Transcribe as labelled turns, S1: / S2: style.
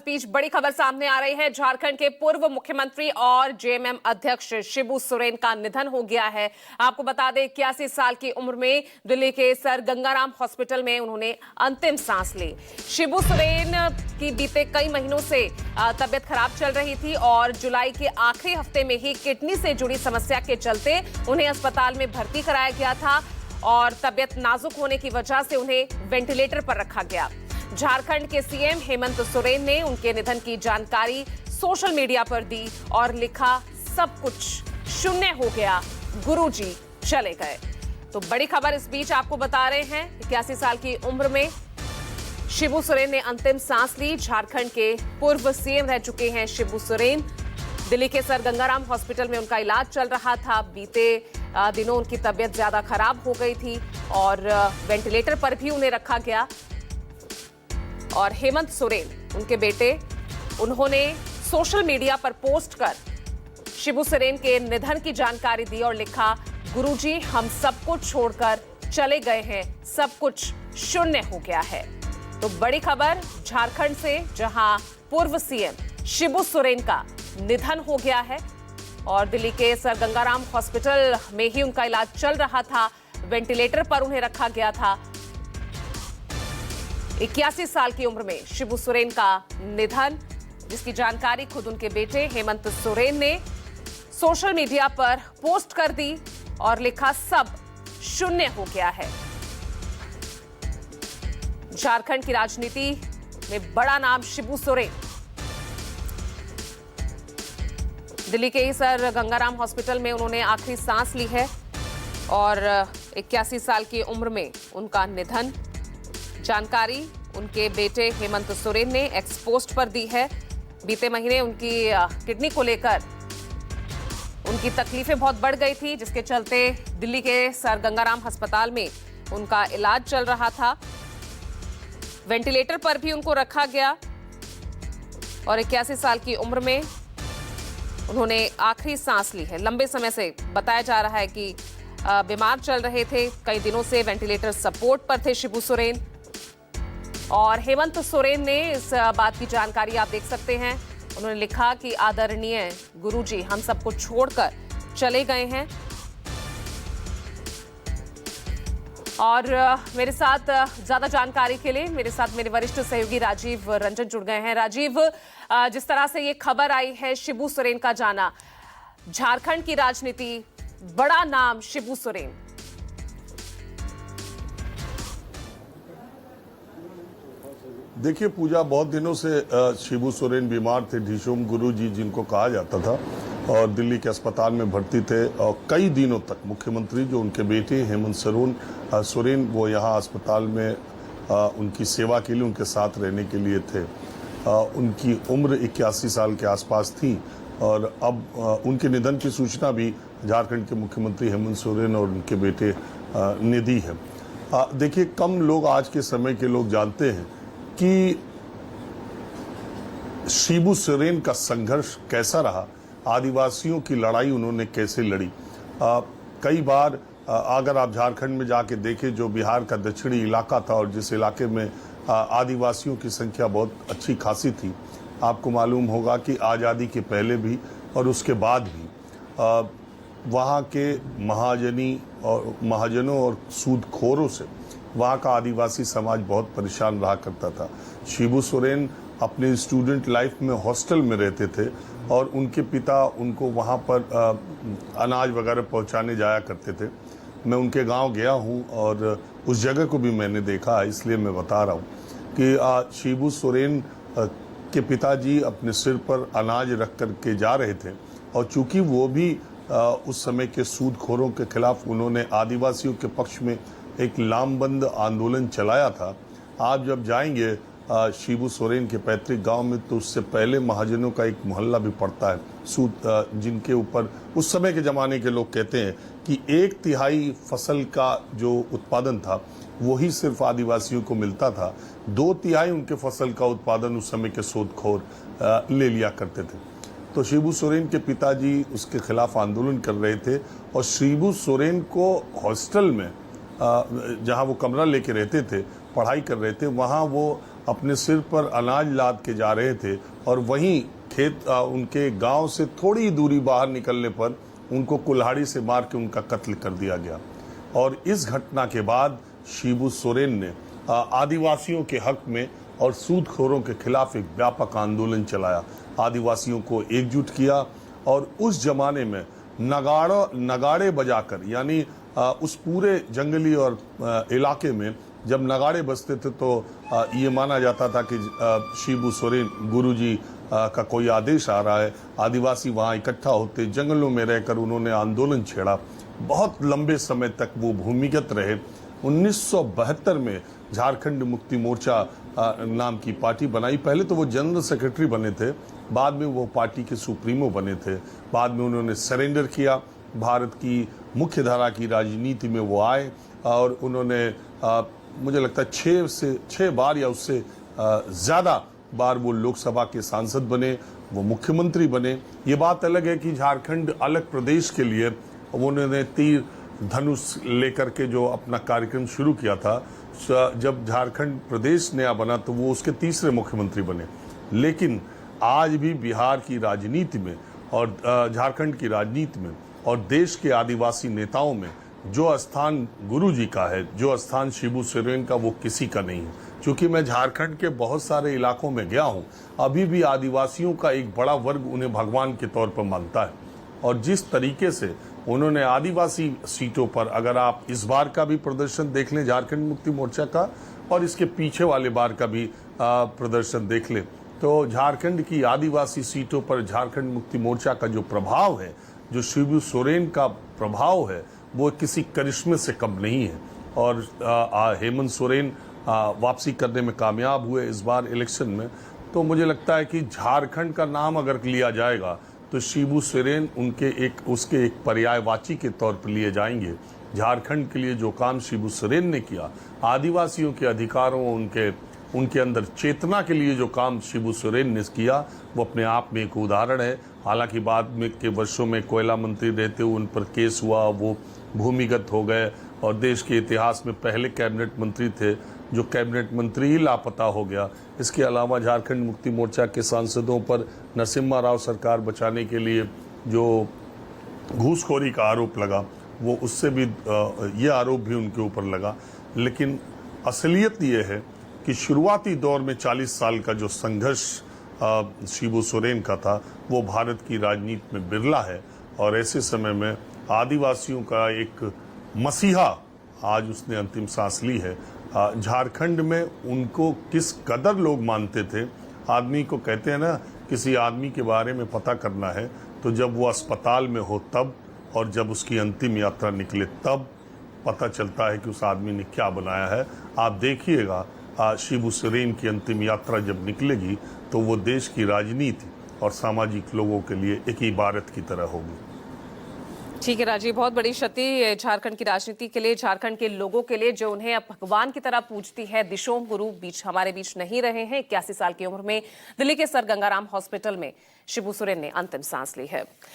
S1: इस बीच बड़ी खबर सामने आ रही है। झारखंड के पूर्व मुख्यमंत्री और जेएमएम अध्यक्ष शिबू सोरेन का निधन हो गया है। आपको बता दें 81 साल की उम्र में दिल्ली के सर गंगाराम हॉस्पिटल में उन्होंने अंतिम सांस ली। शिबू सोरेन की बीते कई महीनों से तबियत खराब चल रही थी और जुलाई के आखिरी हफ्ते में ही किडनी से जुड़ी समस्या के चलते उन्हें अस्पताल में भर्ती कराया गया था और तबियत नाजुक होने की वजह से उन्हें वेंटिलेटर पर रखा गया। झारखंड के सीएम हेमंत सोरेन ने उनके निधन की जानकारी सोशल मीडिया पर दी और लिखा, सब कुछ शून्य हो गया, गुरुजी चले गए। तो बड़ी खबर इस बीच आपको बता रहे हैं, 81 साल की उम्र में शिबू सोरेन ने अंतिम सांस ली। झारखंड के पूर्व सीएम रह चुके हैं शिबू सोरेन। दिल्ली के सर गंगाराम हॉस्पिटल में उनका इलाज चल रहा था। बीते दिनों उनकी तबियत ज्यादा खराब हो गई थी और वेंटिलेटर पर भी उन्हें रखा गया। और हेमंत सोरेन उनके बेटे, उन्होंने सोशल मीडिया पर पोस्ट कर शिबू सोरेन के निधन की जानकारी दी और लिखा, गुरुजी हम सब कुछ छोड़कर चले गए हैं, सब कुछ शून्य हो गया है। तो बड़ी खबर झारखंड से, जहां पूर्व सीएम शिबू सोरेन का निधन हो गया है और दिल्ली के सर गंगाराम हॉस्पिटल में ही उनका इलाज चल रहा था। वेंटिलेटर पर उन्हें रखा गया था। 81 साल की उम्र में शिबू सोरेन का निधन, जिसकी जानकारी खुद उनके बेटे हेमंत सोरेन ने सोशल मीडिया पर पोस्ट कर दी और लिखा, सब शून्य हो गया है। झारखंड की राजनीति में बड़ा नाम शिबू सोरेन। दिल्ली के ही सर गंगाराम हॉस्पिटल में उन्होंने आखिरी सांस ली है और 81 साल की उम्र में उनका निधन। जानकारी उनके बेटे हेमंत सोरेन ने एक्स पोस्ट पर दी है। बीते महीने उनकी किडनी को लेकर उनकी तकलीफें बहुत बढ़ गई थी, जिसके चलते दिल्ली के सर गंगाराम अस्पताल में उनका इलाज चल रहा था। वेंटिलेटर पर भी उनको रखा गया और 81 साल की उम्र में उन्होंने आखिरी सांस ली है। लंबे समय से बताया जा रहा है कि बीमार चल रहे थे, कई दिनों से वेंटिलेटर सपोर्ट पर थे शिबू सोरेन। और हेमंत सोरेन ने इस बात की जानकारी आप देख सकते हैं। उन्होंने लिखा कि आदरणीय गुरुजी हम सबको छोड़कर चले गए हैं। और मेरे साथ ज्यादा जानकारी के लिए मेरे साथ मेरे वरिष्ठ सहयोगी राजीव रंजन जुड़ गए हैं। राजीव, जिस तरह से ये खबर आई है शिबू सोरेन का जाना, झारखंड की राजनीति, बड़ा नाम शिबू सोरेन।
S2: देखिए पूजा, बहुत दिनों से शिबू सोरेन बीमार थे, ढिशोम गुरुजी जिनको कहा जाता था, और दिल्ली के अस्पताल में भर्ती थे। और कई दिनों तक मुख्यमंत्री जो उनके बेटे हेमंत सोरेन वो यहाँ अस्पताल में उनकी सेवा के लिए, उनके साथ रहने के लिए थे। उनकी उम्र 81 साल के आसपास थी और अब उनके निधन की सूचना भी झारखंड के मुख्यमंत्री हेमंत सोरेन और उनके बेटे ने दी है। देखिए, कम लोग आज के समय के लोग जानते हैं कि शिबू सोरेन का संघर्ष कैसा रहा, आदिवासियों की लड़ाई उन्होंने कैसे लड़ी। कई बार अगर आप झारखंड में जाके देखें, जो बिहार का दक्षिणी इलाका था और जिस इलाके में आदिवासियों की संख्या बहुत अच्छी खासी थी, आपको मालूम होगा कि आज़ादी के पहले भी और उसके बाद भी वहाँ के महाजनों और सूदखोरों से वहाँ का आदिवासी समाज बहुत परेशान रहा करता था। शिबू सोरेन अपने स्टूडेंट लाइफ में हॉस्टल में रहते थे और उनके पिता उनको वहाँ पर अनाज वगैरह पहुँचाने जाया करते थे। मैं उनके गांव गया हूँ और उस जगह को भी मैंने देखा, इसलिए मैं बता रहा हूँ कि शिबू सोरेन के पिताजी अपने सिर पर अनाज रख कर के जा रहे थे और चूंकि वो भी उस समय के सूदखोरों के खिलाफ उन्होंने आदिवासियों के पक्ष में एक लामबंद आंदोलन चलाया था। आप जब जाएंगे शिबू सोरेन के पैतृक गांव में, तो उससे पहले महाजनों का एक मोहल्ला भी पड़ता है, जिनके ऊपर उस समय के ज़माने के लोग कहते हैं कि 1/3 फसल का जो उत्पादन था वही सिर्फ आदिवासियों को मिलता था। 2/3 उनके फसल का उत्पादन उस समय के सूदखोर ले लिया करते थे। तो शिबू सोरेन के पिताजी उसके खिलाफ आंदोलन कर रहे थे और शिबू सोरेन को हॉस्टल में, जहां वो कमरा लेके रहते थे, पढ़ाई कर रहे थे, वहां वो अपने सिर पर अनाज लाद के जा रहे थे और वहीं खेत उनके गांव से थोड़ी दूरी बाहर निकलने पर उनको कुल्हाड़ी से मार के उनका कत्ल कर दिया गया। और इस घटना के बाद शिबू सोरेन ने आदिवासियों के हक में और सूदखोरों के खिलाफ एक व्यापक आंदोलन चलाया, आदिवासियों को एकजुट किया। और उस जमाने में नगाड़े बजाकर, यानी उस पूरे जंगली और इलाके में जब नगाड़े बजते थे तो ये माना जाता था कि शिबू सोरेन गुरुजी का कोई आदेश आ रहा है। आदिवासी वहाँ इकट्ठा होते, जंगलों में रहकर उन्होंने आंदोलन छेड़ा। बहुत लंबे समय तक वो भूमिगत रहे। 1972 में झारखंड मुक्ति मोर्चा नाम की पार्टी बनाई। पहले तो वो जनरल सेक्रेटरी बने थे, बाद में वो पार्टी के सुप्रीमो बने थे। बाद में उन्होंने सरेंडर किया, भारत की मुख्य धारा की राजनीति में वो आए और उन्होंने मुझे लगता है 6 बार या उससे ज़्यादा बार वो लोकसभा के सांसद बने, वो मुख्यमंत्री बने। ये बात अलग है कि झारखंड अलग प्रदेश के लिए उन्होंने तीर धनुष लेकर के जो अपना कार्यक्रम शुरू किया था, जब झारखंड प्रदेश नया बना तो वो उसके तीसरे मुख्यमंत्री बने। लेकिन आज भी बिहार की राजनीति में और झारखंड की राजनीति में और देश के आदिवासी नेताओं में जो स्थान गुरुजी का है, जो स्थान शिबू सोरेन का, वो किसी का नहीं है। क्योंकि मैं झारखंड के बहुत सारे इलाकों में गया हूँ, अभी भी आदिवासियों का एक बड़ा वर्ग उन्हें भगवान के तौर पर मानता है। और जिस तरीके से उन्होंने आदिवासी सीटों पर, अगर आप इस बार का भी प्रदर्शन देख लें झारखंड मुक्ति मोर्चा का और इसके पीछे वाले बार का भी प्रदर्शन देख लें, तो झारखंड की आदिवासी सीटों पर झारखंड मुक्ति मोर्चा का जो प्रभाव है, जो शिबू सोरेन का प्रभाव है, वो किसी करिश्मे से कम नहीं है। और हेमंत सोरेन वापसी करने में कामयाब हुए इस बार इलेक्शन में। तो मुझे लगता है कि झारखंड का नाम अगर लिया जाएगा तो शिबू सोरेन उसके एक पर्यायवाची के तौर पर लिए जाएंगे। झारखंड के लिए जो काम शिबू सोरेन ने किया, आदिवासियों के अधिकारों, उनके अंदर चेतना के लिए जो काम शिबू सोरेन ने किया, वो अपने आप में एक उदाहरण है। हालांकि बाद में के वर्षों में कोयला मंत्री रहते हुए उन पर केस हुआ, वो भूमिगत हो गए और देश के इतिहास में पहले कैबिनेट मंत्री थे जो कैबिनेट मंत्री ही लापता हो गया। इसके अलावा झारखंड मुक्ति मोर्चा के सांसदों पर नरसिम्हा राव सरकार बचाने के लिए जो घूसखोरी का आरोप लगा, वो उससे भी ये आरोप भी उनके ऊपर लगा। लेकिन असलियत ये है कि शुरुआती दौर में 40 साल का जो संघर्ष शिबू सोरेन का था, वो भारत की राजनीति में बिरला है। और ऐसे समय में आदिवासियों का एक मसीहा आज उसने अंतिम सांस ली है। झारखंड में उनको किस कदर लोग मानते थे। आदमी को कहते हैं ना, किसी आदमी के बारे में पता करना है तो जब वो अस्पताल में हो तब, और जब उसकी अंतिम यात्रा निकले तब पता चलता है कि उस आदमी ने क्या बनाया है। आप देखिएगा शिबू सोरेन की अंतिम यात्रा जब निकलेगी तो वो देश की राजनीति और सामाजिक लोगों के लिए एक इबारत की तरह होगी।
S1: ठीक है राजीव, बहुत बड़ी क्षति झारखंड की राजनीति के लिए, झारखंड के लोगों के लिए, जो उन्हें अब भगवान की तरह पूजती है। दिशोम गुरु हमारे बीच नहीं रहे हैं। 81 साल की उम्र में दिल्ली के सर गंगाराम हॉस्पिटल में शिबू सोरेन ने अंतिम सांस ली है।